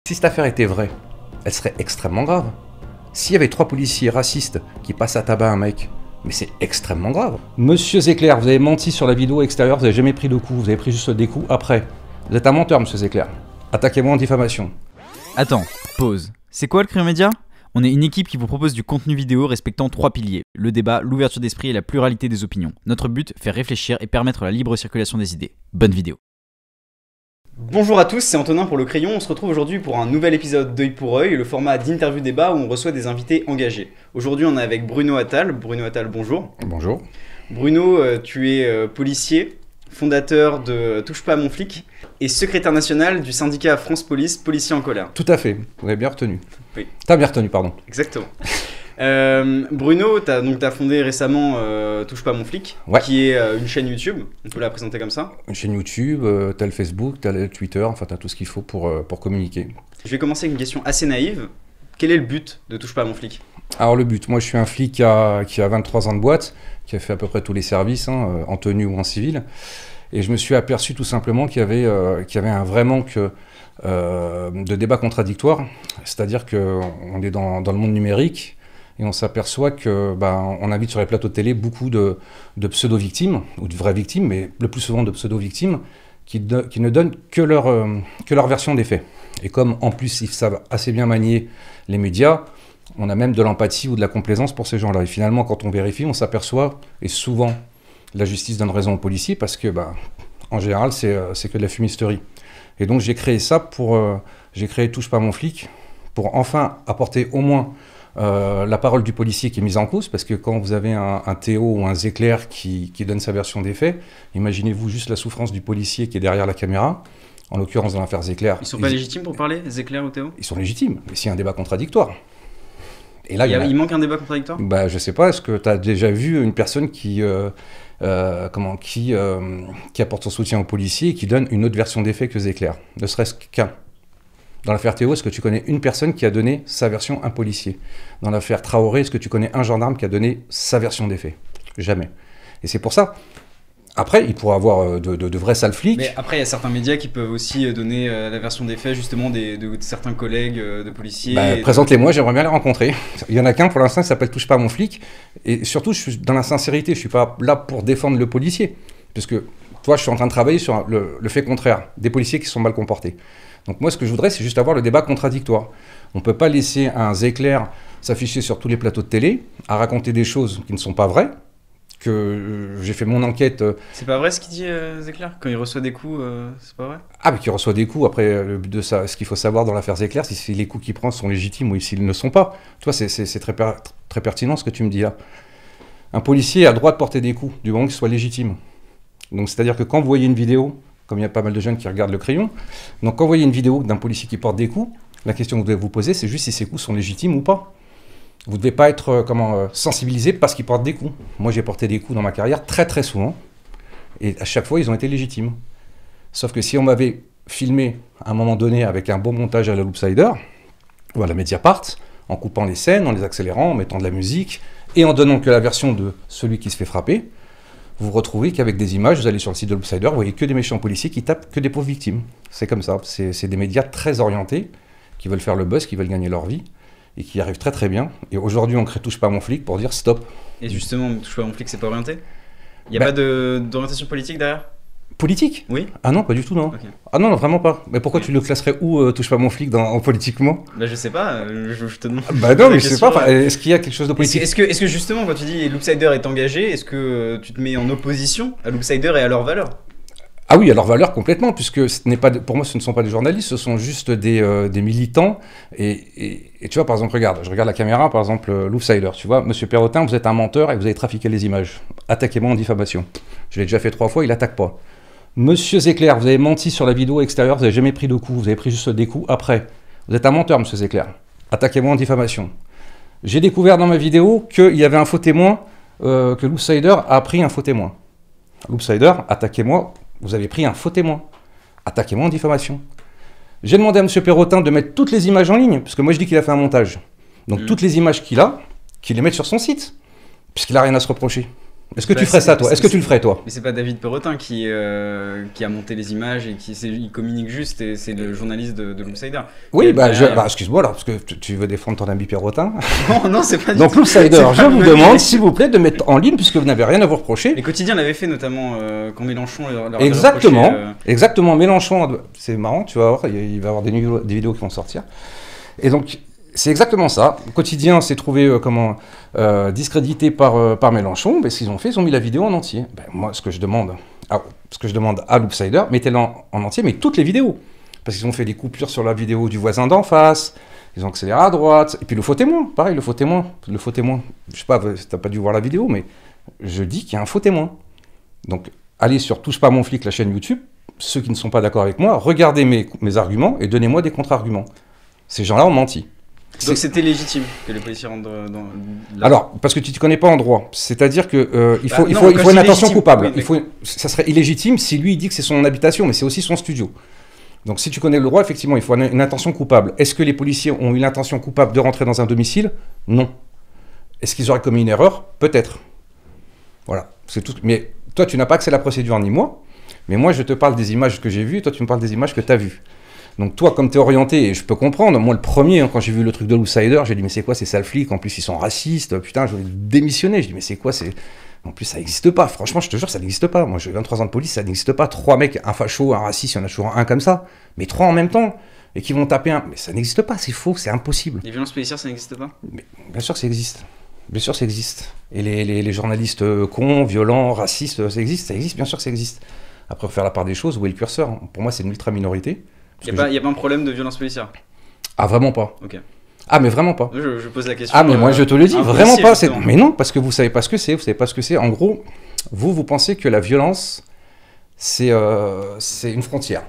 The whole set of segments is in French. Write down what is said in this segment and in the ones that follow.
Si cette affaire était vraie, elle serait extrêmement grave. S'il y avait 3 policiers racistes qui passent à tabac un mec, mais c'est extrêmement grave. Monsieur Zecler, vous avez menti sur la vidéo extérieure, vous n'avez jamais pris de coups, vous avez pris juste des coups après. Vous êtes un menteur, monsieur Zecler. Attaquez-moi en diffamation. Attends, pause. C'est quoi le Crayon Média ? On est une équipe qui vous propose du contenu vidéo respectant 3 piliers, le débat, l'ouverture d'esprit et la pluralité des opinions. Notre but, faire réfléchir et permettre la libre circulation des idées. Bonne vidéo. Bonjour à tous, c'est Antonin pour Le Crayon. On se retrouve aujourd'hui pour un nouvel épisode d'œil pour œil, le format d'interview débat où on reçoit des invités engagés. Aujourd'hui, on est avec Bruno Attal. Bruno Attal, bonjour. Bonjour. Bruno, tu es policier, fondateur de Touche pas à mon flic et secrétaire national du syndicat France Police, Policiers en colère. Tout à fait, vous avez bien retenu. Oui. T'as bien retenu, pardon. Exactement. Bruno, t'as fondé récemment Touche pas à mon flic, Ouais. qui est une chaîne YouTube, on peut la présenter comme ça. Une chaîne YouTube, t'as le Facebook, t'as le Twitter, enfin t'as tout ce qu'il faut pour communiquer. Je vais commencer avec une question assez naïve. Quel est le but de Touche pas à mon flic ? Alors le but, moi je suis un flic qui a 23 ans de boîte, qui a fait à peu près tous les services, en tenue ou en civil, et je me suis aperçu tout simplement qu'il y avait un vrai manque de débat contradictoire, c'est-à-dire qu'on est dans le monde numérique, et on s'aperçoit que on invite sur les plateaux de télé beaucoup de pseudo-victimes, ou de vraies victimes, mais le plus souvent de pseudo-victimes, qui ne donnent que leur version des faits. Et comme en plus ils savent assez bien manier les médias, on a même de l'empathie ou de la complaisance pour ces gens-là. Et finalement, quand on vérifie, on s'aperçoit, et souvent la justice donne raison aux policiers, parce que en général, c'est que de la fumisterie. Et donc j'ai créé ça j'ai créé Touche pas à mon flic, pour enfin apporter au moins la parole du policier qui est mise en cause, parce que quand vous avez un Théo ou un Zecler qui donne sa version des faits, imaginez-vous juste la souffrance du policier qui est derrière la caméra. En l'occurrence, dans l'affaire Zecler... Ils sont pas légitimes pour parler, Zecler ou Théo ? Ils sont légitimes, mais s'il y a un débat contradictoire. Et là, il manque un débat contradictoire ? Je sais pas, est-ce que tu as déjà vu une personne qui apporte son soutien aux policiers et qui donne une autre version des faits que Zecler ? Ne serait-ce qu'un. Dans l'affaire Théo, est-ce que tu connais une personne qui a donné sa version à un policier ? Dans l'affaire Traoré, est-ce que tu connais un gendarme qui a donné sa version des faits ? Jamais. Et c'est pour ça... Après, il pourrait avoir de vrais sales flics. Mais après, il y a certains médias qui peuvent aussi donner la version des faits, justement, de certains collègues de policiers. Présentez-moi, j'aimerais bien les rencontrer. Il y en a qu'un pour l'instant, il s'appelle Touche pas à mon flic. Et surtout, je suis dans la sincérité, je ne suis pas là pour défendre le policier. Parce que, toi, je suis en train de travailler sur le fait contraire, des policiers qui sont mal comportés. Donc moi, ce que je voudrais, c'est juste avoir le débat contradictoire. On ne peut pas laisser un Zecler s'afficher sur tous les plateaux de télé, à raconter des choses qui ne sont pas vraies, que j'ai fait mon enquête... C'est pas vrai ce qu'il dit, Zecler ? Quand il reçoit des coups, c'est pas vrai ? Ah, mais qu'il reçoit des coups, après, le but de ça, ce qu'il faut savoir dans l'affaire Zecler, c'est si les coups qu'il prend sont légitimes ou s'ils ne sont pas. Tu vois, c'est très pertinent ce que tu me dis là. Un policier a le droit de porter des coups, du moment qu'il soit légitime. Donc c'est-à-dire que quand vous voyez une vidéo, comme il y a pas mal de jeunes qui regardent Le Crayon, donc quand vous voyez une vidéo d'un policier qui porte des coups, la question que vous devez vous poser, c'est juste si ces coups sont légitimes ou pas. Vous ne devez pas être sensibilisé parce qu'ils portent des coups. Moi, j'ai porté des coups dans ma carrière très très souvent, et à chaque fois, ils ont été légitimes. Sauf que si on m'avait filmé à un moment donné avec un bon montage à la Loopsider, ou à la Mediapart, en coupant les scènes, en les accélérant, en mettant de la musique, et en donnant que la version de celui qui se fait frapper, vous vous retrouvez qu'avec des images, vous allez sur le site de Loopsider, vous voyez que des méchants policiers qui tapent que des pauvres victimes. C'est comme ça. C'est des médias très orientés, qui veulent faire le buzz, qui veulent gagner leur vie, et qui arrivent très très bien. Et aujourd'hui, on crée Touche pas à mon flic pour dire stop. Et justement, Touche pas à mon flic, c'est pas orienté ? Il n'y a pas d'orientation politique derrière ? Politique ? Oui. Ah non, pas du tout, non. Okay. Ah non, vraiment pas. Mais pourquoi tu le classerais où, Touche pas à mon flic politiquement ? Je sais pas, je te demande. Non, mais je sais pas. Est-ce qu'il y a quelque chose de politique ? Est-ce que justement, quand tu dis Loopsider est engagé, est-ce que tu te mets en opposition à Loopsider et à leurs valeurs ? Ah oui, à leur valeur complètement, puisque pour moi, ce ne sont pas des journalistes, ce sont juste des militants. Et tu vois, par exemple, je regarde la caméra, par exemple, Loopsider, tu vois, Monsieur Perrotin, vous êtes un menteur et vous avez trafiqué les images. Attaquez-moi en diffamation. Je l'ai déjà fait 3 fois, il n'attaque pas. Monsieur Zecler, vous avez menti sur la vidéo extérieure, vous n'avez jamais pris de coups, vous avez pris juste des coups après. Vous êtes un menteur, Monsieur Zecler. Attaquez-moi en diffamation. J'ai découvert dans ma vidéo qu'il y avait un faux témoin, que Loopsider a pris un faux témoin. Loopsider, attaquez-moi. Vous avez pris un faux témoin. Attaquez-moi en diffamation. J'ai demandé à M. Perrotin de mettre toutes les images en ligne, parce que moi je dis qu'il a fait un montage. Donc toutes les images qu'il a, qu'il les mette sur son site, puisqu'il n'a rien à se reprocher. Est-ce que tu ferais ça, toi? Est-ce que tu le ferais, toi? Mais c'est pas David Perrotin qui a monté les images et il communique juste, et c'est le journaliste de Loopsider. Oui, excuse-moi, alors, parce que tu veux défendre ton ami Perrotin. Non, c'est pas du Donc, tout. Loopsider, je vous demande, s'il vous plaît, de mettre en ligne, puisque vous n'avez rien à vous reprocher. Les quotidiens l'avaient fait, notamment quand Mélenchon leur Exactement, avait reproché, exactement. Mélenchon, c'est marrant, tu vas voir, il va y avoir des vidéos qui vont sortir. Et donc, c'est exactement ça. Le quotidien s'est trouvé discrédité par Mélenchon. Ben, ce qu'ils ont fait, ils ont mis la vidéo en entier. Ben, moi, ce que je demande à Loopsider, mettez-la en entier, mais toutes les vidéos. Parce qu'ils ont fait des coupures sur la vidéo du voisin d'en face, ils ont accéléré à droite, et puis le faux témoin, pareil, le faux témoin. Je sais pas, t'as pas dû voir la vidéo, mais je dis qu'il y a un faux témoin. Donc, allez sur Touche pas à mon flic, la chaîne YouTube, ceux qui ne sont pas d'accord avec moi, regardez mes arguments et donnez-moi des contre-arguments. Ces gens-là ont menti. Donc c'était légitime que les policiers rentrent dans... Alors, parce que tu ne te connais pas en droit. C'est-à-dire qu'il faut quand une intention légitime, coupable. oui, Ça serait illégitime si lui il dit que c'est son habitation, mais c'est aussi son studio. Donc si tu connais le droit, effectivement, il faut une intention coupable. Est-ce que les policiers ont eu l'intention coupable de rentrer dans un domicile? Non. Est-ce qu'ils auraient commis une erreur? Peut-être. Voilà, c'est tout. Mais toi, tu n'as pas accès à la procédure, ni moi. Mais moi, je te parle des images que j'ai vues, et toi, tu me parles des images que tu as vues. Donc toi, comme tu es orienté, et je peux comprendre, moi le premier, quand j'ai vu le truc de Loopsider, j'ai dit mais c'est quoi ces sales flics, en plus ils sont racistes, putain, je voulais démissionner, je dis mais c'est quoi, en plus ça n'existe pas, franchement je te jure ça n'existe pas, moi j'ai 23 ans de police, ça n'existe pas, 3 mecs, un facho, un raciste, il y en a toujours un comme ça, mais 3 en même temps, et qui vont taper un, mais ça n'existe pas, c'est faux, c'est impossible. Les violences policières ça n'existe pas? Mais bien sûr que ça existe. Bien sûr, ça existe. Et les journalistes cons, violents, racistes, ça existe, bien sûr que ça existe. Après, faire la part des choses, où est le curseur? Pour moi, c'est une ultra-minorité. Il n'y a pas un problème de violence policière? Ah, vraiment pas. Ok. Ah, mais vraiment pas. Je pose la question. Ah, mais moi, je te le dis, vraiment pas. Mais non, parce que vous savez pas ce que c'est, vous savez pas ce que c'est. En gros, vous pensez que la violence, c'est une frontière.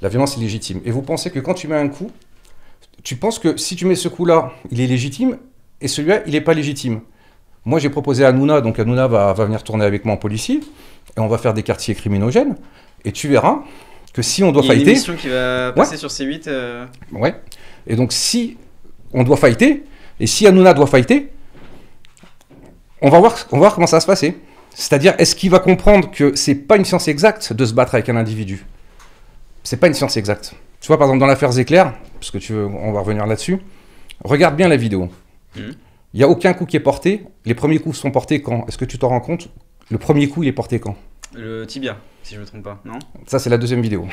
La violence est légitime. Et vous pensez que quand tu mets un coup, tu penses que si tu mets ce coup-là, il est légitime, et celui-là, il n'est pas légitime. Moi, j'ai proposé à Hanouna, donc Hanouna va venir tourner avec moi en policier, et on va faire des quartiers criminogènes, et tu verras que si on doit fighter... Il y a une émission qui va passer sur C8. Ouais. Et donc, si on doit fighter, et si Hanouna doit fighter, on va voir comment ça va se passer. C'est-à-dire, est-ce qu'il va comprendre que c'est pas une science exacte de se battre avec un individu? C'est pas une science exacte. Tu vois, par exemple, dans l'affaire Zecler, parce que on va revenir là-dessus, regarde bien la vidéo. Il n'y a aucun coup qui est porté. Les premiers coups sont portés quand? Est-ce que tu t'en rends compte? Le premier coup, il est porté quand? Le tibia, si je ne me trompe pas, non? Ça, c'est la deuxième vidéo.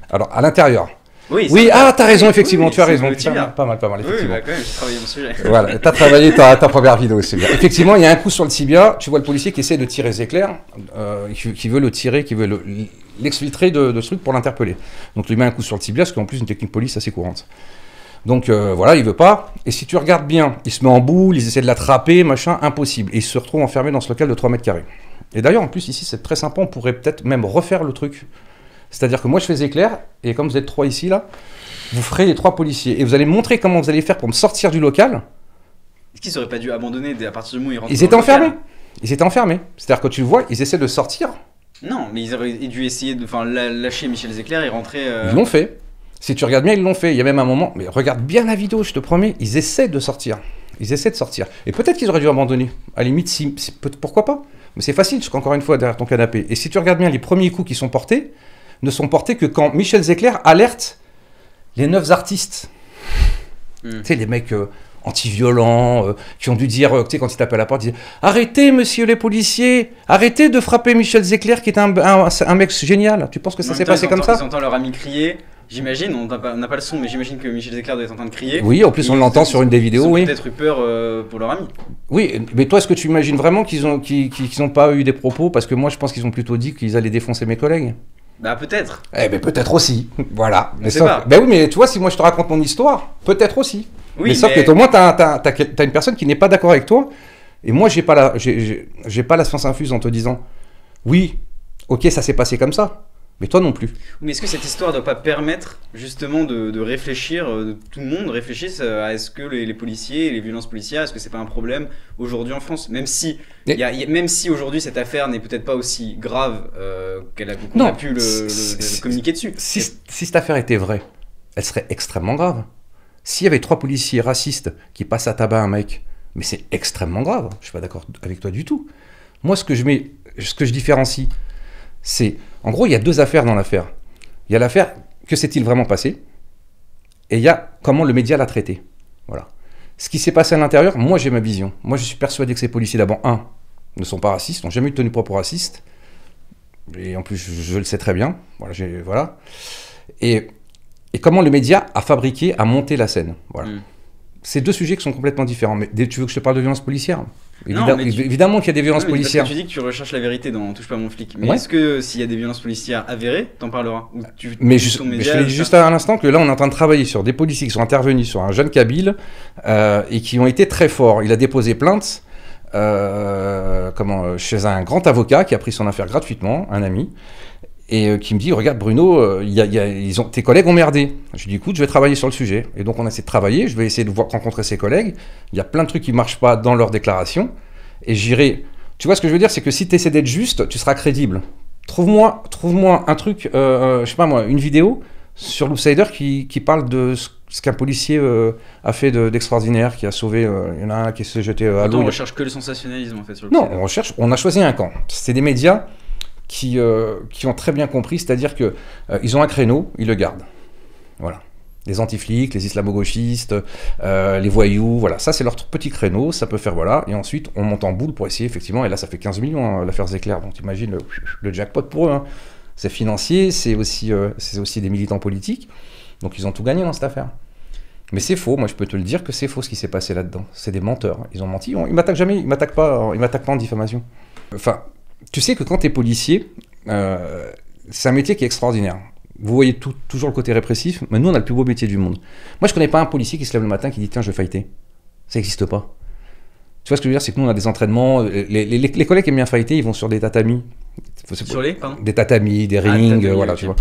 Alors, à l'intérieur. Oui, t'as raison, effectivement, tu as raison. Pas mal, effectivement. Oui, bah quand même, j'ai travaillé mon sujet. Voilà, t'as travaillé ta première vidéo, c'est bien. Effectivement, il y a un coup sur le tibia, tu vois le policier qui essaie de tirer Zecler, qui veut le tirer, qui veut l'exfiltrer de ce truc pour l'interpeller. Donc, il met un coup sur le tibia, ce qui est en plus une technique police assez courante. Donc voilà, il veut pas. Et si tu regardes bien, il se met en boule, ils essaient de l'attraper, machin, impossible. Et il se retrouve enfermé dans ce local de 3 mètres carrés. Et d'ailleurs, en plus, ici, c'est très sympa, on pourrait peut-être même refaire le truc. C'est-à-dire que moi, je fais Zecler, et comme vous êtes 3 ici, là, vous ferez les 3 policiers. Et vous allez me montrer comment vous allez faire pour me sortir du local. Est-ce qu'ils auraient pas dû abandonner à partir du moment où ils rentrent? Ils étaient enfermés. Ils étaient enfermés. C'est-à-dire que tu le vois, ils essaient de sortir. Non, mais ils auraient dû essayer de lâcher Michel Zecler et rentrer... Ils l'ont fait. Si tu regardes bien, ils l'ont fait. Il y a même un moment, mais regarde bien la vidéo, je te promets, ils essaient de sortir. Ils essaient de sortir. Et peut-être qu'ils auraient dû abandonner. À la limite, pourquoi pas? Mais c'est facile, parce qu'encore une fois, derrière ton canapé. Et si tu regardes bien, les premiers coups qui sont portés ne sont portés que quand Michel Zecler alerte les 9 artistes. Tu sais, les mecs anti-violents, qui ont dû dire, tu sais, quand ils tapaient à la porte, ils disaient « Arrêtez, monsieur les policiers, arrêtez de frapper Michel Zecler, qui est un mec génial. » Tu penses que ça s'est passé comme ça? Ils entendent leur ami crier. J'imagine, on n'a pas le son, mais j'imagine que Michel Zecler doit être en train de crier. Oui, en plus on l'entend sur une des vidéos, oui. Ils ont peut-être eu peur pour leur ami. Oui, mais toi, est-ce que tu imagines vraiment qu'ils n'ont pas eu des propos? Parce que moi, je pense qu'ils ont plutôt dit qu'ils allaient défoncer mes collègues. Bah peut-être. Eh ben peut-être aussi, voilà. Mais ça, ben oui, mais tu vois, si moi je te raconte mon histoire, peut-être aussi. Oui, mais sauf que au moins, t'as une personne qui n'est pas d'accord avec toi, et moi, j'ai pas la science infuse en te disant, oui, ok, ça s'est passé comme ça. Mais toi non plus. Mais est-ce que cette histoire ne doit pas permettre justement de réfléchir, tout le monde réfléchisse à est-ce que les policiers et les violences policières, est-ce que c'est pas un problème aujourd'hui en France? Même si, même si aujourd'hui cette affaire n'est peut-être pas aussi grave qu'on a pu le communiquer dessus. Si cette affaire était vraie, elle serait extrêmement grave. S'il y avait 3 policiers racistes qui passent à tabac un mec, mais c'est extrêmement grave. Je suis pas d'accord avec toi du tout. Moi, ce que je différencie, c'est, en gros, il y a 2 affaires dans l'affaire. Il y a l'affaire, que s'est-il vraiment passé? Et il y a comment le média l'a traité. Voilà. Ce qui s'est passé à l'intérieur, moi, j'ai ma vision. Moi, je suis persuadé que ces policiers, d'abord, ne sont pas racistes, n'ont jamais eu de tenue propre raciste. Et en plus, je le sais très bien. Voilà. Voilà. Et comment le média a monté la scène. Voilà. C'est 2 sujets qui sont complètement différents. Mais tu veux que je te parle de violence policière? Évidemment qu'il y a des violences policières. Tu dis que tu recherches la vérité dans Touche pas à mon flic. Mais est-ce que s'il y a des violences policières avérées, t'en parleras? Je te dis juste à l'instant que là, on est en train de travailler sur des policiers qui sont intervenus sur un jeune Kabyle et qui ont été très forts. Il a déposé plainte chez un grand avocat qui a pris son affaire gratuitement, un ami. Et qui me dit, regarde Bruno, tes collègues ont merdé. Je lui dis, écoute, je vais travailler sur le sujet. Et donc on a essayé de travailler, je vais essayer de rencontrer ses collègues. Il y a plein de trucs qui ne marchent pas dans leurs déclarations. Et j'irai... Tu vois ce que je veux dire, c'est que si tu essaies d'être juste, tu seras crédible. Trouve-moi un truc, je sais pas moi, une vidéo sur Loopsider qui parle de ce qu'un policier a fait d'extraordinaire, qui a sauvé... Il y en a un qui s'est jeté à l'eau. On recherche que le sensationnalisme en fait sur Loopsider. Non, on a choisi un camp. C'est des médias qui ont très bien compris, c'est-à-dire que ils ont un créneau, ils le gardent. Voilà. Les anti-flics, les islamo-gauchistes, les voyous, voilà. Ça, c'est leur petit créneau, ça peut faire, voilà. Et ensuite, on monte en boule pour essayer, effectivement, et là, ça fait 15 millions, hein, l'affaire Zecler. Donc, t'imagines le jackpot pour eux. Hein. C'est financier, c'est aussi des militants politiques. Donc, ils ont tout gagné dans cette affaire. Mais c'est faux, moi, je peux te le dire que c'est faux ce qui s'est passé là-dedans. C'est des menteurs. Ils ont menti. Ils m'attaquent jamais, ils m'attaquent pas en diffamation. Enfin... Tu sais que quand tu es policier, c'est un métier qui est extraordinaire. Vous voyez toujours le côté répressif, mais nous, on a le plus beau métier du monde. Moi, je connais pas un policier qui se lève le matin qui dit « Tiens, je vais fighter ». Ça n'existe pas. Tu vois ce que je veux dire, c'est que nous, on a des entraînements. Les collègues qui aiment bien fighter, ils vont sur des tatamis. Des tatamis, des rings, voilà, okay. Tu vois.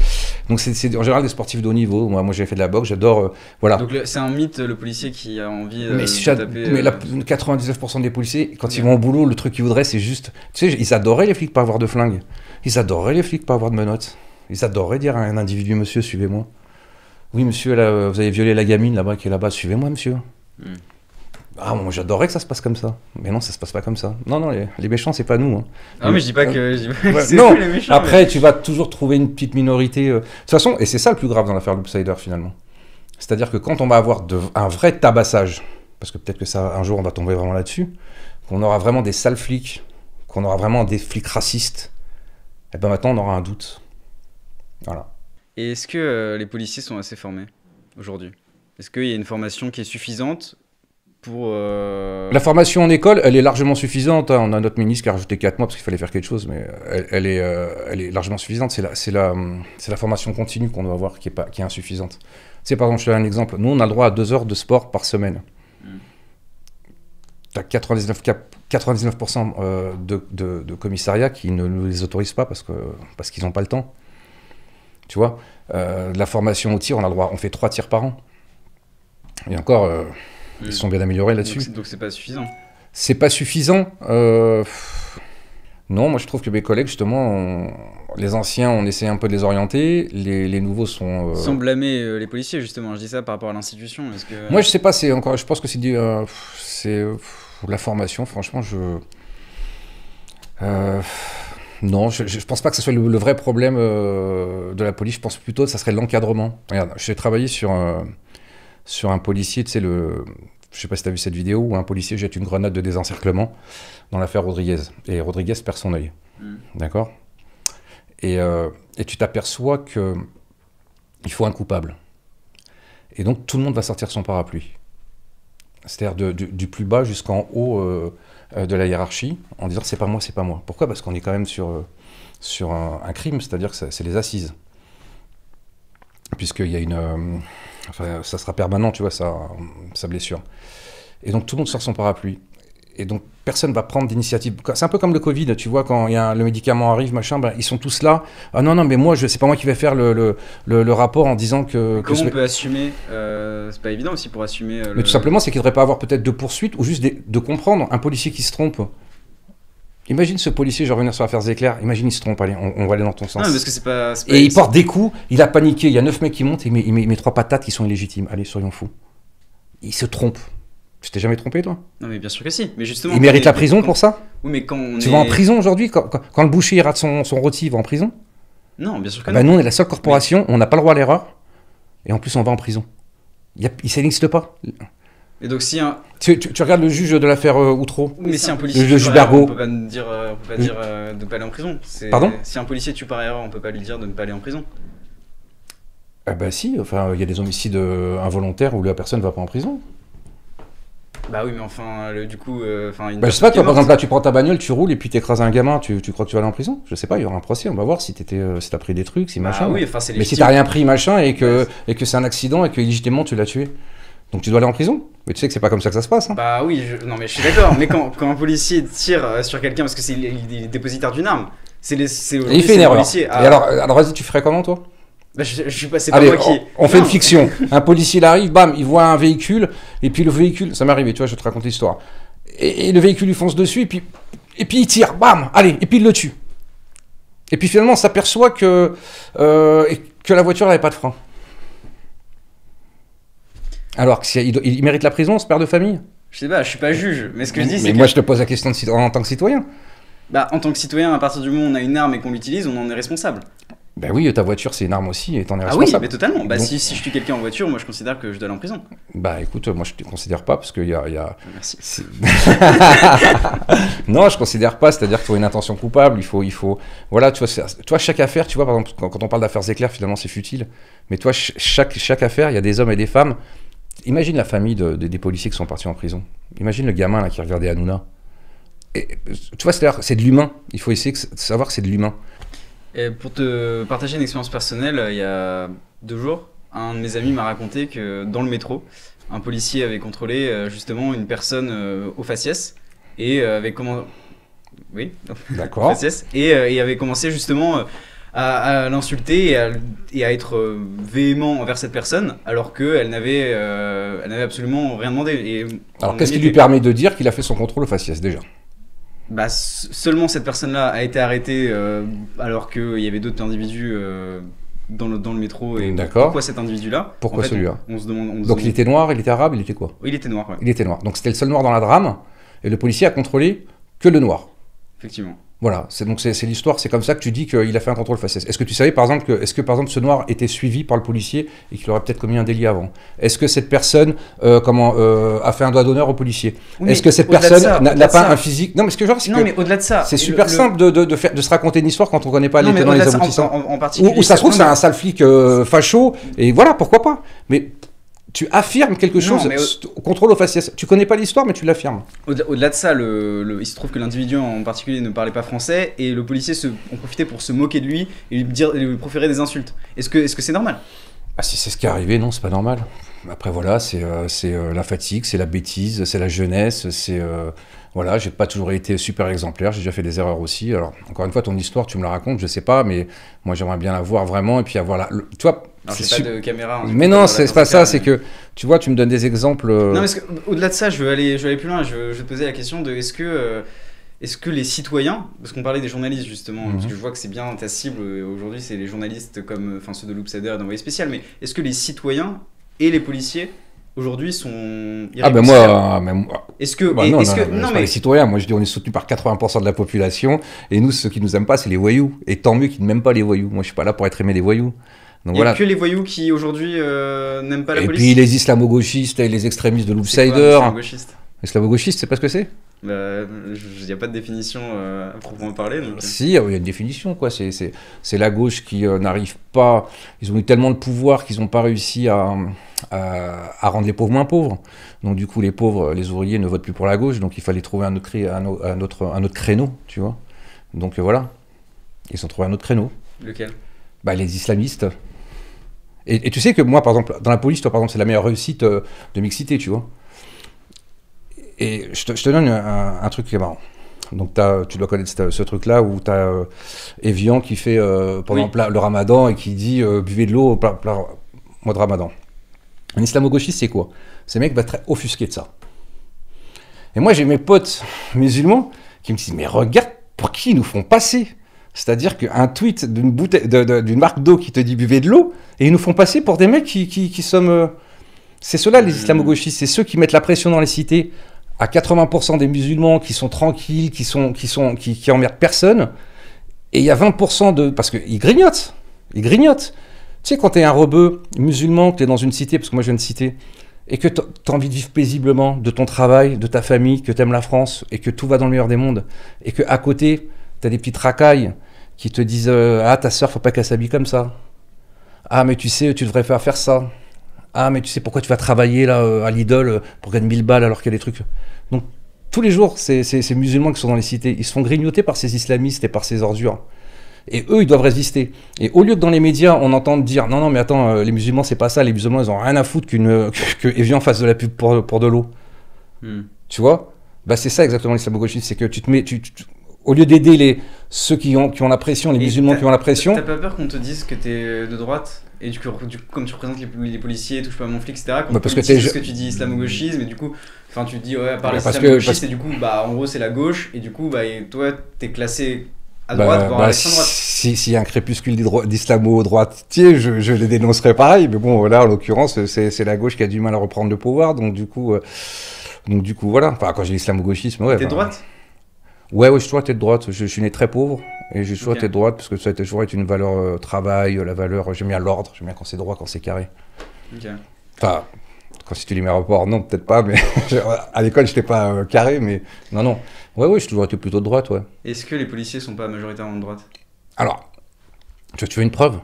Donc, c'est en général des sportifs de haut niveau. Moi j'ai fait de la boxe, j'adore. Voilà. Donc, c'est un mythe, le policier qui a envie de taper. Mais 99% des policiers, quand ils vont au boulot, le truc qu'ils voudraient, c'est juste. Tu sais, ils adoraient les flics pas avoir de flingue. Ils adoraient les flics pas avoir de menottes. Ils adoraient dire à un individu, monsieur, suivez-moi. Oui, monsieur, là, vous avez violé la gamine là-bas qui est là-bas, suivez-moi, monsieur. Ah, moi j'adorais que ça se passe comme ça. Mais non, ça se passe pas comme ça. Non, les méchants, c'est pas nous. Hein. Ah, mais je dis pas que. C'est non, les méchants, après, tu vas toujours trouver une petite minorité. De toute façon, et c'est ça le plus grave dans l'affaire Loopsider finalement. C'est-à-dire que quand on va avoir un vrai tabassage, parce que peut-être que ça, un jour, on va tomber vraiment là-dessus, qu'on aura vraiment des sales flics, qu'on aura vraiment des flics racistes, et ben maintenant, on aura un doute. Voilà. Et est-ce que les policiers sont assez formés aujourd'hui? Est-ce qu'il y a une formation qui est suffisante pour La formation en école, elle est largement suffisante. Hein. On a notre ministre qui a rajouté 4 mois parce qu'il fallait faire quelque chose, mais elle est largement suffisante. C'est la formation continue qu'on doit avoir qui est insuffisante. Tu sais, par exemple, je te donne un exemple. Nous, on a le droit à 2 heures de sport par semaine. Tu as 99% de commissariats qui ne nous les autorisent pas parce qu'ils n'ont pas le temps. Tu vois, la formation au tir, on a le droit, on fait 3 tirs par an. Et encore, ils sont bien améliorés là-dessus. Donc c'est pas suffisant. C'est pas suffisant. Non, moi je trouve que mes collègues, justement, les anciens, on essaie un peu de les orienter. Les nouveaux sont. Sans blâmer les policiers, justement. Je dis ça par rapport à l'institution. Moi, je sais pas. Je pense que c'est la formation. Franchement, non, je pense pas que ce soit le vrai problème de la police. Je pense plutôt que ça serait l'encadrement. Regarde, j'ai travaillé sur un policier, tu sais, je sais pas si tu as vu cette vidéo, où un policier jette une grenade de désencerclement dans l'affaire Rodriguez. Et Rodriguez perd son œil. D'accord ? Et tu t'aperçois qu'il faut un coupable. Et donc, tout le monde va sortir son parapluie. C'est-à-dire du plus bas jusqu'en haut de la hiérarchie, en disant c'est pas moi, c'est pas moi. Pourquoi ? Parce qu'on est quand même sur un crime, c'est-à-dire que c'est les assises. Puisqu'il y a enfin, ça sera permanent, tu vois, sa blessure. Et donc tout le monde sort son parapluie. Et donc personne ne va prendre d'initiative. C'est un peu comme le Covid, tu vois, quand le médicament arrive, machin, ben, ils sont tous là. Ah non, mais moi, c'est pas moi qui vais faire le rapport en disant que... Comment on peut assumer c'est pas évident aussi pour assumer... Mais tout simplement, c'est qu'il ne devrait pas avoir peut-être de poursuites ou juste de comprendre un policier qui se trompe. Imagine ce policier, je vais revenir sur l'affaire Zecler, imagine il se trompe, allez, on va aller dans ton sens. Non, parce que c'est pas et il porte des coups, il a paniqué, il y a 9 mecs qui montent et il met 3 patates qui sont illégitimes. Allez, soyons fous. Il se trompe. Tu t'es jamais trompé, toi? Non, mais bien sûr que si. Mais justement. Il mérite la prison pour ça? Oui, mais quand on Tu vas en prison aujourd'hui? Quand le boucher il rate son rôti, il va en prison? Non, bien sûr que Ah non. bah nous, on est la seule corporation, on n'a pas le droit à l'erreur, et en plus, on va en prison. Ça n'existe pas. Et donc, si un. Tu regardes le juge de l'affaire Outreau? Mais si un policier. Le juge Bergot. On peut pas dire de ne pas aller en prison. Pardon? Si un policier tue par erreur, on peut pas lui dire de ne pas aller en prison. Ah bah si, enfin, il y a des homicides involontaires où la personne ne va pas en prison. Bah oui, mais enfin, du coup. Je sais pas, toi, par exemple, là, tu prends ta bagnole, tu roules et puis t'écrases un gamin, tu crois que tu vas aller en prison? Je sais pas, il y aura un procès, on va voir si t'as pris des trucs, si machin. Oui, enfin, c'est mais si t'as rien pris, machin, et que c'est un accident et que légitimement tu l'as tué. Donc tu dois aller en prison. Mais tu sais que c'est pas comme ça que ça se passe. Hein. Bah oui, non mais je suis d'accord. Mais quand un policier tire sur quelqu'un parce que il est dépositaire d'une arme, et il fait une erreur. Et alors vas-y, tu ferais comment toi? Bah, je suis passé par moi qui. On fait une fiction. Un policier il arrive, bam, il voit un véhicule, et puis le véhicule, ça m'est arrivé, tu vois, je vais te raconter l'histoire. Et le véhicule lui fonce dessus, et puis il tire, bam, allez, et puis il le tue. Et puis finalement on s'aperçoit que la voiture n'avait pas de frein. Alors il mérite la prison, ce père de famille? Je sais pas, je suis pas juge, mais ce que je dis c'est que... moi je te pose la question en tant que citoyen. Bah en tant que citoyen, à partir du moment où on a une arme et qu'on l'utilise, on en est responsable. Bah oui, ta voiture c'est une arme aussi et t'en es Ah responsable. oui, mais totalement. Bah donc... si je tue quelqu'un en voiture, moi je considère que je dois aller en prison. Bah écoute, moi je te considère pas parce qu'il y a... Merci. Non, je considère pas, c'est-à-dire que tu as une intention coupable, il faut... Voilà, tu vois, chaque affaire, tu vois, par exemple, quand on parle d'affaires éclairs, finalement c'est futile, mais toi, chaque affaire, il y a des hommes et des femmes. Imagine la famille des policiers qui sont partis en prison. Imagine le gamin là, qui regardait Hanouna. Et, tu vois, c'est de l'humain. Il faut essayer de savoir que c'est de l'humain. Et pour te partager une expérience personnelle, il y a 2 jours, un de mes amis m'a raconté que dans le métro, un policier avait contrôlé justement une personne au faciès et avait comment... Oui, d'accord. faciès, et avait commencé justement à l'insulter et à être véhément envers cette personne alors qu'elle n'avait absolument rien demandé. Et alors qu'est-ce qui lui permet de dire qu'il a fait son contrôle au faciès déjà? Bah, seulement cette personne-là a été arrêtée alors qu'il y avait d'autres individus dans le métro. Et pourquoi cet individu-là? Pourquoi celui-là? On se demande. Donc il était noir, il était arabe, il était quoi? Oui, il était noir. Ouais. Il était noir. Donc c'était le seul noir dans la drame et le policier a contrôlé que le noir. Effectivement. Voilà, c'est l'histoire, c'est comme ça que tu dis qu'il a fait un contrôle faciès. Est-ce que tu savais par exemple que ce noir était suivi par le policier et qu'il aurait peut-être commis un délit avant? Est-ce que cette personne a fait un doigt d'honneur au policier? Oui, est-ce que cette personne n'a pas un physique? Non, mais ce que je veux dire, c'est que mais au-delà de ça, c'est super simple de se raconter une histoire quand on connaît pas les tenants et les aboutissants. En particulier, ou ça se trouve c'est un sale flic facho et voilà, pourquoi pas. Mais tu affirmes quelque chose au contrôle au faciès. Tu connais pas l'histoire, mais tu l'affirmes. Au-delà de ça, il se trouve que l'individu en particulier ne parlait pas français et le policier en profitait pour se moquer de lui et lui proférer des insultes. Est-ce que c'est normal? Ah, si c'est ce qui est arrivé, non, c'est pas normal. Après voilà, c'est la fatigue, c'est la bêtise, c'est la jeunesse, voilà, j'ai pas toujours été super exemplaire, j'ai déjà fait des erreurs aussi. Alors encore une fois, ton histoire, tu me la racontes, je sais pas, mais moi j'aimerais bien la voir vraiment et puis avoir tu vois. Alors, j'ai pas de caméra. Mais non, c'est pas ça, c'est que tu vois, tu me donnes des exemples. Non, parce qu'au-delà de ça, je veux aller plus loin. Je vais te poser la question de est-ce que les citoyens, parce qu'on parlait des journalistes justement, parce que je vois que c'est bien ta cible aujourd'hui, c'est les journalistes comme ceux de Loopsider et d'Envoyé spécial, mais est-ce que les citoyens et les policiers aujourd'hui sont est-ce que non, mais les citoyens, moi je dis on est soutenu par 80% de la population et nous ceux qui nous aiment pas c'est les voyous et tant mieux qu'ils n'aiment pas les voyous. Moi je suis pas là pour être aimé des voyous. Donc, il n'y a que les voyaux qui aujourd'hui n'aiment pas la police. Et puis les islamo-gauchistes et les extrémistes de Loopsider. Islamo-gauchiste, c'est pas ce que c'est? Il n'y a pas de définition à proprement parler. Donc... Si, il y a une définition, quoi. C'est la gauche qui n'arrive pas. Ils ont eu tellement de pouvoir qu'ils n'ont pas réussi à rendre les pauvres moins pauvres. Donc, du coup, les pauvres, les ouvriers ne votent plus pour la gauche. Donc, il fallait trouver un autre créneau, tu vois. Donc, voilà. Ils ont trouvé un autre créneau. Lequel? Bah, les islamistes. Et tu sais que moi, par exemple, dans la police, toi, par exemple, c'est la meilleure réussite de mixité, tu vois. Et je te donne un truc qui est marrant. Donc tu dois connaître ce truc-là où tu as Evian qui fait pendant le ramadan et qui dit buvez de l'eau au mois de ramadan. Un islamo-gauchiste, c'est quoi? Ce mec va être offusqué de ça. Et moi, j'ai mes potes musulmans qui me disent mais regarde pour qui ils nous font passer. C'est-à-dire qu'un tweet d'une marque d'eau qui te dit buvez de l'eau et ils nous font passer pour des mecs qui sommes... C'est ceux-là, les islamo-gauchistes, c'est ceux qui mettent la pression dans les cités à 80% des musulmans qui sont tranquilles, qui emmerdent personne. Et il y a 20% de... Parce qu'ils grignotent. Ils grignotent. Tu sais, quand t'es un rebeu musulman, que t'es dans une cité, parce que moi je viens de cité, et que t'as envie de vivre paisiblement de ton travail, de ta famille, que t'aimes la France, et que tout va dans le meilleur des mondes, et qu'à côté, t'as des petites racailles qui te disent ah, ta sœur, faut pas qu'elle s'habille comme ça. Ah, mais tu sais, tu devrais faire ça. Ah, mais tu sais pourquoi tu vas travailler là à Lidl pour gagner 1000 balles alors qu'il y a des trucs. Donc, tous les jours, ces musulmans qui sont dans les cités, ils se font grignoter par ces islamistes et par ces ordures. Et eux, ils doivent résister. Et au lieu que dans les médias, on entende dire non, mais attends, les musulmans, c'est pas ça. Les musulmans, ils ont rien à foutre que Evian fasse de la pub pour de l'eau. Tu vois? Bah, c'est ça exactement l'islamo-gauchisme. C'est que tu te mets. Au lieu d'aider ceux qui ont la pression, les musulmans qui ont la pression. T'as pas peur qu'on te dise que t'es de droite? Et du coup, comme tu représentes les policiers, touche pas à mon flic, etc., qu'on te dise ce que tu dis islamo-gauchisme, et du coup, enfin, tu te dis, ouais, par l'islamo-gauchisme, et du coup, bah, en gros, c'est la gauche, et du coup, bah, et toi, t'es classé à droite, voire à l'extrême droite. S'il y a un crépuscule d'islamo-droitier, je les dénoncerais pareil, mais bon, là, en l'occurrence, c'est la gauche qui a du mal à reprendre le pouvoir, donc du coup, voilà. Enfin, quand j'ai l'islamo-gauchisme, ouais. T'es de droite? Ouais, j'ai toujours été de droite. Je suis né très pauvre et j'ai toujours été de droite parce que ça a toujours été une valeur travail, la valeur. J'aime bien l'ordre, j'aime bien quand c'est droit, quand c'est carré. Enfin, quand si tu lis mes rapports, non, peut-être pas, mais à l'école, je n'étais pas carré, mais non. Ouais, j'ai toujours été plutôt de droite, ouais. Est-ce que les policiers sont pas majoritairement de droite? Alors, tu veux une preuve?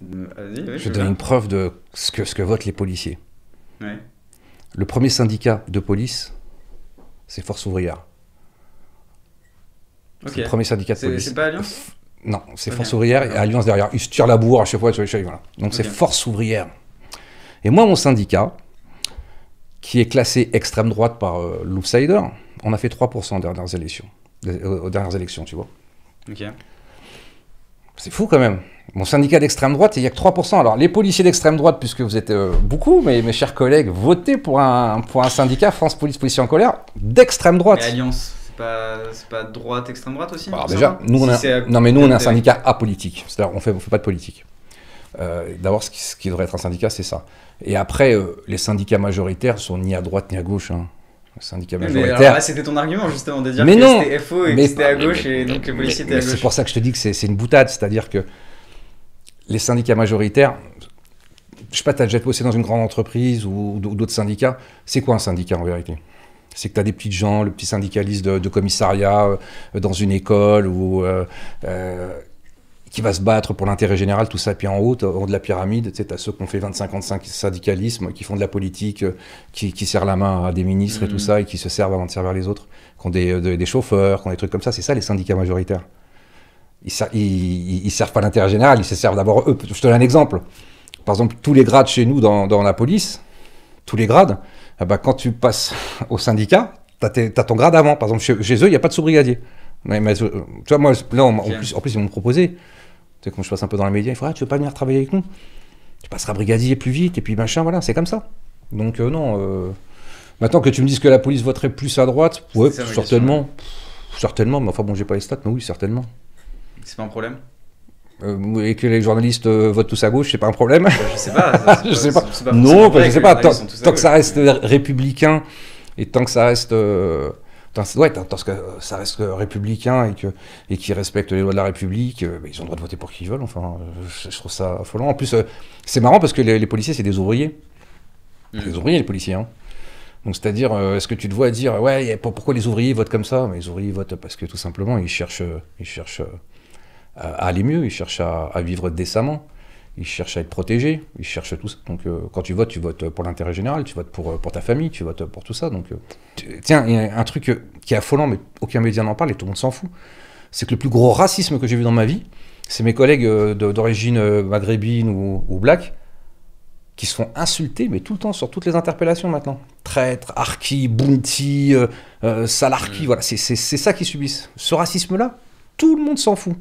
Vas-y, je te donne une preuve de ce que votent les policiers. Ouais. Le premier syndicat de police, c'est Force ouvrière. C'est le premier syndicat de police. C'est pas Alliance? Non, c'est Force ouvrière et Alliance derrière. Ils se tirent la bourre à chaque fois. Voilà. Donc c'est Force ouvrière. Et moi, mon syndicat, qui est classé extrême droite par l'Outsider, on a fait 3% aux dernières élections, tu vois. Ok. C'est fou quand même. Mon syndicat d'extrême droite, il n'y a que 3%. Alors les policiers d'extrême droite, puisque vous êtes beaucoup, mes chers collègues, votez pour un syndicat France Police Policiers en colère d'extrême droite. Et Alliance? C'est pas droite, extrême droite aussi? Alors déjà, nous on est un syndicat apolitique, c'est-à-dire on fait pas de politique. D'abord, ce qui devrait être un syndicat, c'est ça. Et après, les syndicats majoritaires sont ni à droite ni à gauche. Hein. Les syndicats majoritaires. C'était ton argument justement de dire que c'était FO et que c'était à gauche et donc les policiers étaient à gauche. C'est pour ça que je te dis que c'est une boutade, c'est-à-dire que les syndicats majoritaires, je sais pas, t'as déjà bossé dans une grande entreprise ou d'autres syndicats. C'est quoi un syndicat en vérité? C'est que tu as des petits gens, le petit syndicaliste de commissariat dans une école ou qui va se battre pour l'intérêt général, tout ça. Puis en haut de la pyramide, tu as ceux qui ont fait 25 ans de syndicalisme, qui font de la politique, qui serrent la main à des ministres et tout ça, et qui se servent avant de servir les autres, qui ont des chauffeurs, qui ont des trucs comme ça. C'est ça les syndicats majoritaires. Ils servent pas l'intérêt général, ils se servent d'abord eux. Je te donne un exemple. Par exemple, tous les grades chez nous dans la police, tous les grades, quand tu passes au syndicat, tu as ton grade avant. Par exemple, chez eux, il n'y a pas de sous-brigadier. Mais, tu vois, moi, là, en plus, ils m'ont proposé, tu sais, comme je passe un peu dans les médias, il faut tu veux pas venir travailler avec nous? Tu passeras brigadier plus vite, et puis machin, voilà, c'est comme ça. Donc, non. Maintenant que tu me dises que la police voterait plus à droite, ouais, certainement. Certainement, mais enfin, bon, j'ai pas les stats, mais oui, certainement. C'est pas un problème? Et que les journalistes votent tous à gauche, c'est pas un problème? Je sais pas. Je sais pas. Non, je sais pas. Tant que ça reste républicain et tant que ça reste, tant que ça reste républicain et qu'ils respectent les lois de la République, ils ont le droit de voter pour qui ils veulent. Enfin, je trouve ça affolant. En plus, c'est marrant parce que les policiers, c'est des ouvriers. Des ouvriers, les policiers. Hein. Donc, c'est-à-dire, est-ce que tu te vois dire, ouais, pourquoi les ouvriers votent comme ça? Mais les ouvriers votent parce que tout simplement, ils cherchent à aller mieux, ils cherchent à vivre décemment, ils cherchent à être protégés, ils cherchent tout ça. Donc quand tu votes pour l'intérêt général, tu votes pour ta famille, tu votes pour tout ça. Donc, tiens, il y a un truc qui est affolant, mais aucun média n'en parle et tout le monde s'en fout. C'est que le plus gros racisme que j'ai vu dans ma vie, c'est mes collègues d'origine maghrébine ou black qui se font insulter, mais tout le temps, sur toutes les interpellations maintenant. Traître, harki, bounty, salarki, voilà, c'est ça qu'ils subissent. Ce racisme-là, tout le monde s'en fout.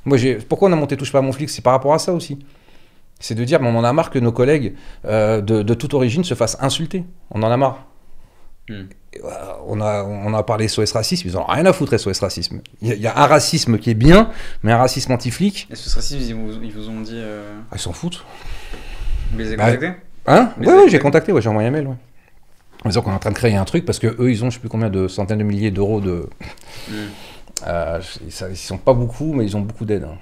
Moi, pourquoi on a monté Touche pas à mon flic? C'est par rapport à ça aussi. C'est de dire, on en a marre que nos collègues de toute origine se fassent insulter. On en a marre. On a parlé SOS Racisme, ils n'en ont rien à foutre SOS Racisme. Il y a un racisme qui est bien, mais un racisme anti-flic. SOS Racisme, ils vous ont dit... Ils s'en foutent. Vous les avez contactés? Hein? Ouais, j'ai contacté, ouais, j'ai envoyé un mail, ouais. En disant qu'on est en train de créer un truc, parce que eux, ils ont je sais plus combien de centaines de milliers d'euros de... ils sont pas beaucoup, mais ils ont beaucoup d'aide. Hein.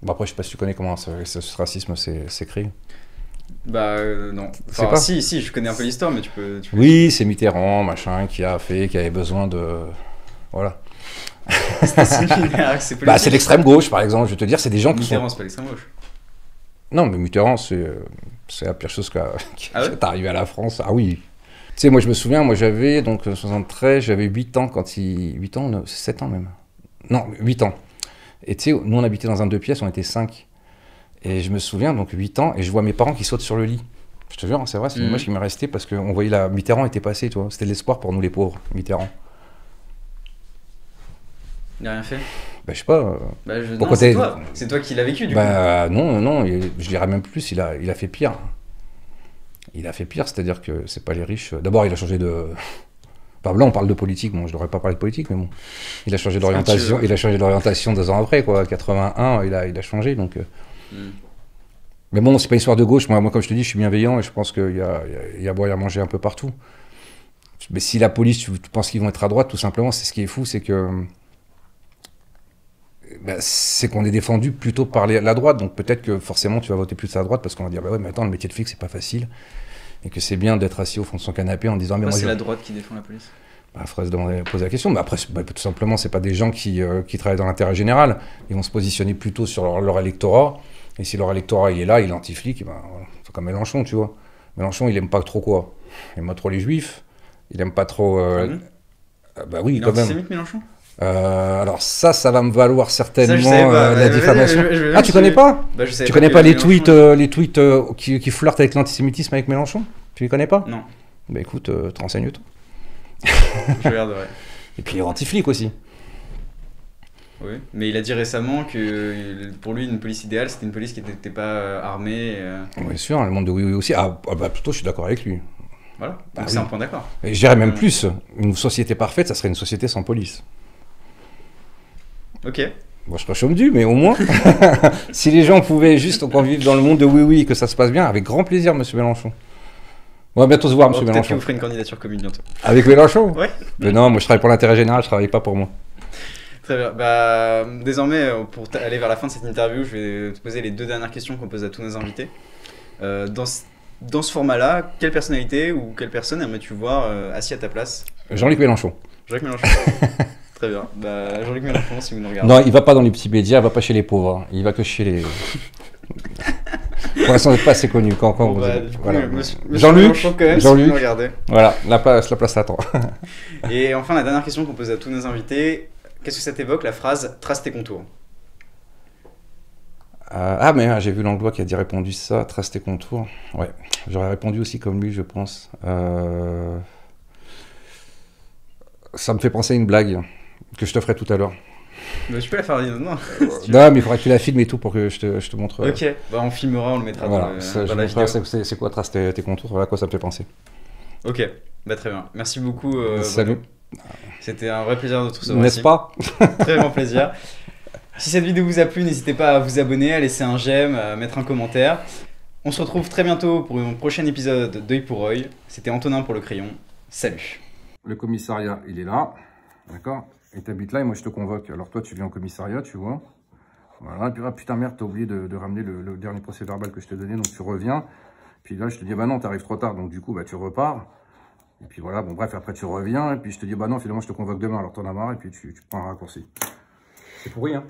Bon, après, je sais pas si tu connais comment ce racisme s'est créé. Bah non. Enfin, si, je connais un peu l'histoire, mais tu peux... Oui, c'est Mitterrand, machin, qui avait besoin de... Voilà. C'est similaire, c'est politique. Bah, c'est l'extrême gauche, par exemple, je vais te dire, c'est des gens qui Mitterrand, sont... c'est pas l'extrême gauche. Non, mais Mitterrand, c'est la pire chose qui est arrivée à la France. Ah oui. Tu sais, moi, je me souviens, moi, j'avais, donc, 73, j'avais 8 ans quand il... 8 ans, 7 ans même. Non, 8 ans. Et tu sais, nous, on habitait dans un 2 pièces, on était 5. Et je me souviens, donc 8 ans, et je vois mes parents qui sautent sur le lit. Je te jure, c'est vrai, c'est une image qui m'est restée parce qu'on voyait Mitterrand était passé, tu vois. C'était de l'espoir pour nous, les pauvres, Mitterrand. Il n'a rien fait. Bah, je sais pas. Non, c'est toi qui l'as vécu, du coup. Non, je dirais même plus, il a fait pire. Il a fait pire, c'est-à-dire que c'est pas les riches. D'abord, il a changé de... Enfin, là, on parle de politique, bon, je devrais pas parler de politique, mais bon. Il a changé d'orientation, 2 ans après, quoi. 81, il a changé, donc... Mais bon, c'est pas une histoire de gauche. Moi, comme je te dis, je suis bienveillant et je pense qu'il y a à boire et à manger un peu partout. Mais si la police, tu penses qu'ils vont être à droite, tout simplement, c'est ce qui est fou, c'est que... c'est qu'on est défendu plutôt par la droite, donc peut-être que forcément tu vas voter plus à droite parce qu'on va dire bah ouais mais attends le métier de flic c'est pas facile et que c'est bien d'être assis au fond de son canapé en disant mais moi c'est la droite qui défend la police. Bah, faudrait se poser la question, mais après tout simplement c'est pas des gens qui travaillent dans l'intérêt général, ils vont se positionner plutôt sur leur électorat et si leur électorat il est là, il est anti-flic, ben, c'est comme Mélenchon tu vois. Mélenchon il aime pas trop quoi, il aime pas trop les juifs, il aime pas trop bah oui il est quand même. Antisémite Mélenchon. Alors ça va me valoir certainement pas, la diffamation. Ah, tu connais pas? Bah, je tu connais pas les tweets qui flirtent avec l'antisémitisme avec Mélenchon? Tu les connais pas? Non. Bah écoute, te renseignes-toi. Je regarderai. Et puis il est anti-flic aussi. Oui, mais il a dit récemment que pour lui une police idéale c'était une police qui n'était pas armée. Bien sûr, le monde de oui aussi. Ah bah plutôt je suis d'accord avec lui. Voilà, donc c'est un point d'accord. Et je dirais même plus, une société parfaite, ça serait une société sans police. Ok. Bon, je serais chôme-du, mais au moins, si les gens pouvaient juste vivre dans le monde de oui, que ça se passe bien, avec grand plaisir, monsieur Mélenchon. On va bientôt se voir, monsieur Mélenchon. Peut-être que vous ferez une candidature commune bientôt. Avec Mélenchon? Ouais. Mais non, moi je travaille pour l'intérêt général, je travaille pas pour moi. Très bien. Bah, désormais, pour aller vers la fin de cette interview, je vais te poser les 2 dernières questions qu'on pose à tous nos invités. Dans ce format-là, quelle personnalité ou quelle personne aimerais-tu voir assis à ta place? Jean-Luc Mélenchon. Jean-Luc Mélenchon. Très bien. Bah, Jean-Luc Mélenchon, si vous nous regardez. Non, il va pas dans les petits médias, il va pas chez les pauvres. Hein. Il va que chez les... Pour l'instant, on n'est pas assez connu. Voilà. Jean-Luc, si vous nous regardez. Voilà, la place attend. Et enfin, la dernière question qu'on pose à tous nos invités. Qu'est-ce que ça t'évoque, la phrase « trace tes contours » ? Mais j'ai vu Langlois qui a répondu ça, trace tes contours. Ouais, j'aurais répondu aussi comme lui, je pense. Ça me fait penser à une blague que je te ferai tout à l'heure. Mais tu peux la faire non. Non, mais il faudra que tu la filmes et tout pour que je te montre. Ok, bah on filmera, on le mettra voilà, dans la vidéo. C'est quoi trace tes contours, voilà à quoi ça me fait penser. Ok, bah très bien. Merci beaucoup. Salut. Bruno. C'était un vrai plaisir de te recevoir. N'est-ce pas? Très grand plaisir. Si cette vidéo vous a plu, n'hésitez pas à vous abonner, à laisser un j'aime, à mettre un commentaire. On se retrouve très bientôt pour un prochain épisode d'Œil pour Œil. C'était Antonin pour le crayon. Salut. Le commissariat, il est là, d'accord? Et t'habites là et moi je te convoque. Alors toi tu viens au commissariat, tu vois. Voilà, et puis putain merde, t'as oublié de ramener le dernier procès verbal que je te donnais, donc tu reviens. Puis là je te dis bah non, t'arrives trop tard, donc du coup bah tu repars. Et puis voilà, bon bref, après tu reviens, et puis je te dis bah non, finalement je te convoque demain, alors t'en as marre, et puis tu prends un raccourci. C'est pourri, hein.